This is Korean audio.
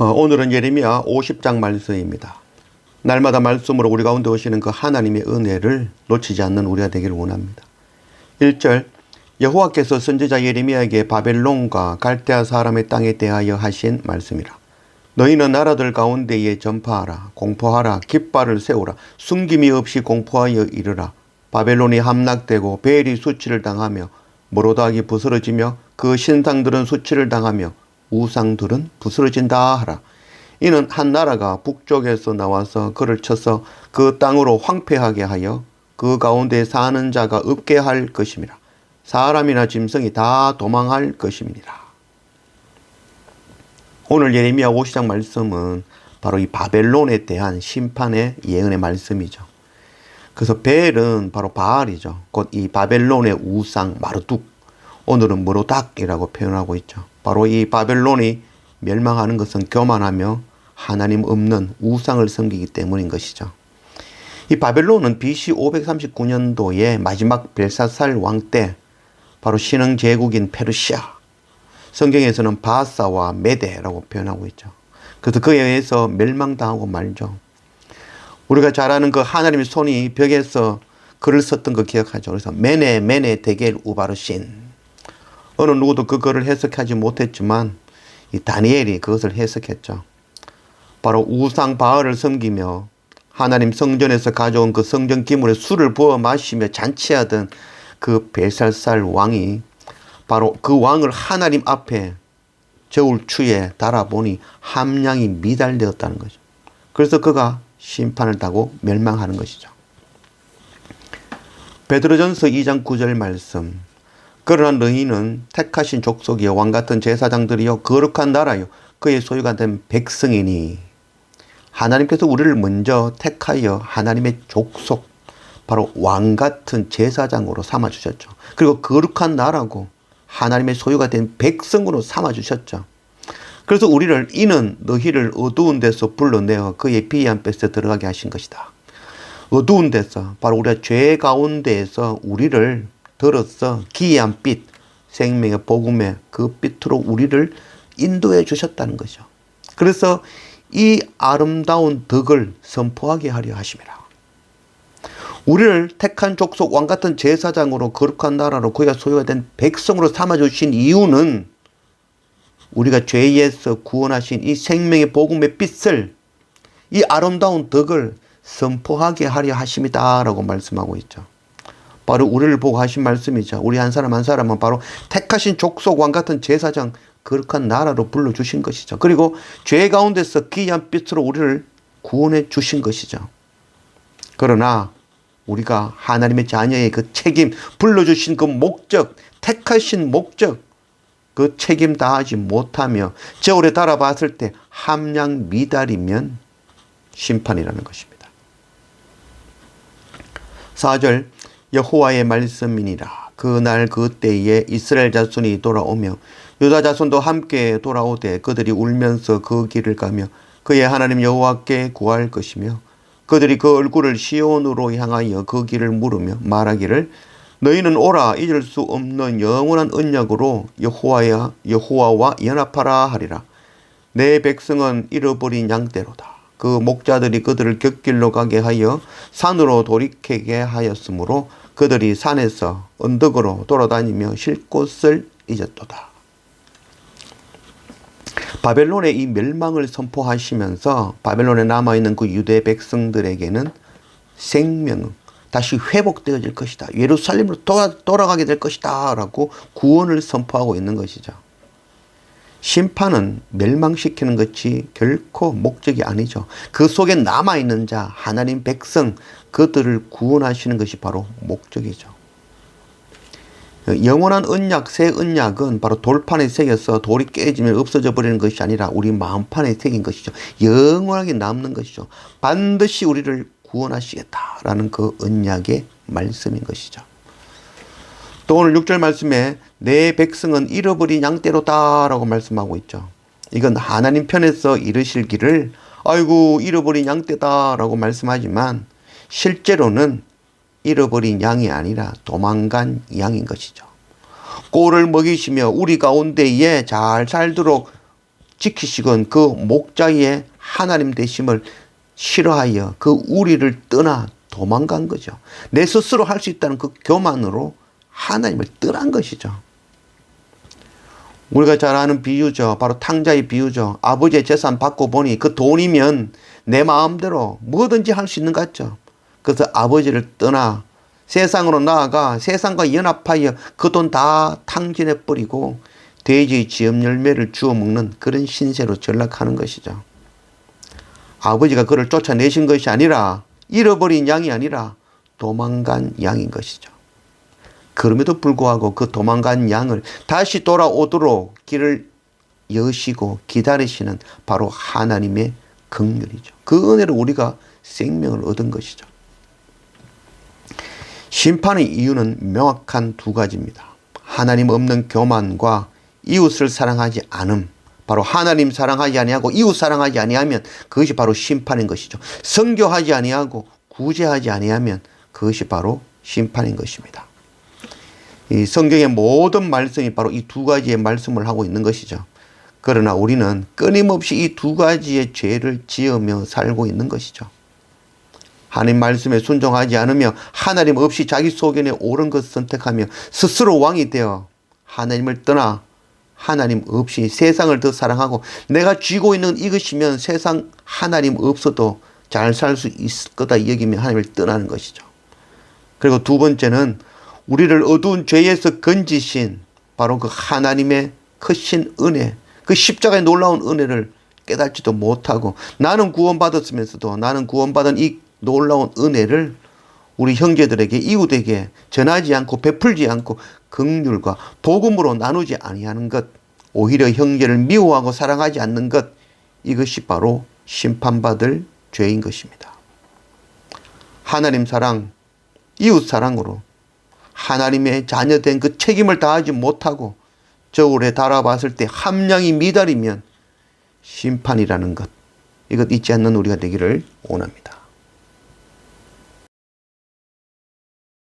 오늘은 예레미야 50장 말씀입니다. 날마다 말씀으로 우리 가운데 오시는 그 하나님의 은혜를 놓치지 않는 우리가 되기를 원합니다. 1절 여호와께서 선지자 예레미야에게 바벨론과 갈대아 사람의 땅에 대하여 하신 말씀이라. 너희는 나라들 가운데에 전파하라, 공포하라, 깃발을 세우라, 숨김이 없이 공포하여 이르라. 바벨론이 함락되고 베엘이 수치를 당하며 모로닥이 부스러지며 그 신상들은 수치를 당하며 우상들은 부스러진다 하라. 이는 한 나라가 북쪽에서 나와서 그를 쳐서 그 땅으로 황폐하게 하여 그 가운데 사는 자가 없게 할 것임이라. 사람이나 짐승이 다 도망할 것임이니라. 오늘 예레미야 50장 말씀은 바로 이 바벨론에 대한 심판의 예언의 말씀이죠. 그래서 베엘은 바로 바알이죠. 곧 이 바벨론의 우상 마르둑, 오늘은 모로닥이라고 표현하고 있죠. 바로 이 바벨론이 멸망하는 것은 교만하며 하나님 없는 우상을 섬기기 때문인 것이죠. 이 바벨론은 BC 539년도에 마지막 벨사살 왕 때 바로 신흥 제국인 페르시아, 성경에서는 바사와 메데라고 표현하고 있죠. 그래서 그에 의해서 멸망당하고 말죠. 우리가 잘 아는 그 하나님의 손이 벽에서 글을 썼던 거 기억하죠. 그래서 메네 데겔 우바르신, 어느 누구도 그 글을 해석하지 못했지만 이 다니엘이 그것을 해석했죠. 바로 우상 바알을 섬기며 하나님 성전에서 가져온 그 성전 기물에 술을 부어 마시며 잔치하던 그 벨사살 왕이 바로 그 왕을 하나님 앞에 저울 추에 달아보니 함량이 미달되었다는 거죠. 그래서 그가 심판을 타고 멸망하는 것이죠. 베드로전서 2장 9절 말씀. 그러나 너희는 택하신 족속이요 왕같은 제사장들이요 거룩한 나라요 그의 소유가 된 백성이니. 하나님께서 우리를 먼저 택하여 하나님의 족속, 바로 왕같은 제사장으로 삼아주셨죠. 그리고 거룩한 나라고 하나님의 소유가 된 백성으로 삼아주셨죠. 그래서 우리를 이는 너희를 어두운 데서 불러내어 그의 비한 뱃에 들어가게 하신 것이다. 어두운 데서, 바로 우리가 죄 가운데에서 우리를 들어서 기이한 빛, 생명의 복음의 그 빛으로 우리를 인도해 주셨다는 거죠. 그래서 이 아름다운 덕을 선포하게 하려 하심이라. 우리를 택한 족속 왕같은 제사장으로 거룩한 나라로 그가 소유가 된 백성으로 삼아주신 이유는 우리가 죄에서 구원하신 이 생명의 복음의 빛을, 이 아름다운 덕을 선포하게 하려 하심이다 라고 말씀하고 있죠. 바로 우리를 보고 하신 말씀이죠. 우리 한 사람 한 사람은 바로 택하신 족속 왕같은 제사장, 거룩한 나라로 불러주신 것이죠. 그리고 죄 가운데서 기이한 빛으로 우리를 구원해 주신 것이죠. 그러나 우리가 하나님의 자녀의 그 책임, 불러주신 그 목적, 택하신 목적, 그 책임 다하지 못하며 저울에 달아봤을 때 함량 미달이면 심판이라는 것입니다. 4절 여호와의 말씀이니라. 그날 그때에 이스라엘 자손이 돌아오며 유다 자손도 함께 돌아오되 그들이 울면서 그 길을 가며 그의 하나님 여호와께 구할 것이며 그들이 그 얼굴을 시온으로 향하여 그 길을 물으며 말하기를 너희는 오라 잊을 수 없는 영원한 언약으로 여호와와 연합하라 하리라. 내 백성은 잃어버린 양떼로다. 그 목자들이 그들을 곁길로 가게 하여 산으로 돌이키게 하였으므로 그들이 산에서 언덕으로 돌아다니며 쉴 곳을 잊었도다. 바벨론의 이 멸망을 선포하시면서 바벨론에 남아있는 그 유대 백성들에게는 생명은 다시 회복되어질 것이다. 예루살렘으로 돌아가게 될 것이다 라고 구원을 선포하고 있는 것이죠. 심판은 멸망시키는 것이 결코 목적이 아니죠. 그 속에 남아있는 자, 하나님 백성, 그들을 구원하시는 것이 바로 목적이죠. 영원한 언약, 새 언약은 바로 돌판에 새겨서 돌이 깨지면 없어져 버리는 것이 아니라 우리 마음판에 새긴 것이죠. 영원하게 남는 것이죠. 반드시 우리를 구원하시겠다라는 그 언약의 말씀인 것이죠. 또 오늘 6절 말씀에 내 백성은 잃어버린 양떼로다 라고 말씀하고 있죠. 이건 하나님 편에서 이르실 길을 아이고 잃어버린 양떼다 라고 말씀하지만 실제로는 잃어버린 양이 아니라 도망간 양인 것이죠. 꼴을 먹이시며 우리 가운데에 잘 살도록 지키시건 그 목자의 하나님 되심을 싫어하여 그 우리를 떠나 도망간 거죠. 내 스스로 할 수 있다는 그 교만으로 하나님을 떠난 것이죠. 우리가 잘 아는 비유죠. 바로 탕자의 비유죠. 아버지의 재산 받고 보니 그 돈이면 내 마음대로 뭐든지 할 수 있는 것 같죠. 그래서 아버지를 떠나 세상으로 나아가 세상과 연합하여 그 돈 다 탕진해 버리고 돼지의 지엽 열매를 주워 먹는 그런 신세로 전락하는 것이죠. 아버지가 그를 쫓아내신 것이 아니라 잃어버린 양이 아니라 도망간 양인 것이죠. 그럼에도 불구하고 그 도망간 양을 다시 돌아오도록 길을 여시고 기다리시는 바로 하나님의 긍휼이죠. 그 은혜로 우리가 생명을 얻은 것이죠. 심판의 이유는 명확한 두 가지입니다. 하나님 없는 교만과 이웃을 사랑하지 않음. 바로 하나님 사랑하지 아니하고 이웃 사랑하지 아니하면 그것이 바로 심판인 것이죠. 선교하지 아니하고 구제하지 아니하면 그것이 바로 심판인 것입니다. 이 성경의 모든 말씀이 바로 이 두 가지의 말씀을 하고 있는 것이죠. 그러나 우리는 끊임없이 이 두 가지의 죄를 지으며 살고 있는 것이죠. 하나님 말씀에 순종하지 않으며 하나님 없이 자기 소견에 옳은 것을 선택하며 스스로 왕이 되어 하나님을 떠나 하나님 없이 세상을 더 사랑하고 내가 쥐고 있는 이것이면 세상 하나님 없어도 잘 살 수 있을 거다 여기며 하나님을 떠나는 것이죠. 그리고 두 번째는 우리를 어두운 죄에서 건지신 바로 그 하나님의 크신 은혜, 그 십자가의 놀라운 은혜를 깨닫지도 못하고 나는 구원받았으면서도 나는 구원받은 이 놀라운 은혜를 우리 형제들에게 이웃에게 전하지 않고 베풀지 않고 긍휼과 복음으로 나누지 아니하는 것, 오히려 형제를 미워하고 사랑하지 않는 것, 이것이 바로 심판받을 죄인 것입니다. 하나님 사랑, 이웃 사랑으로 하나님의 자녀된 그 책임을 다하지 못하고 저울에 달아봤을 때 함량이 미달이면 심판이라는 것, 이것 잊지 않는 우리가 되기를 원합니다.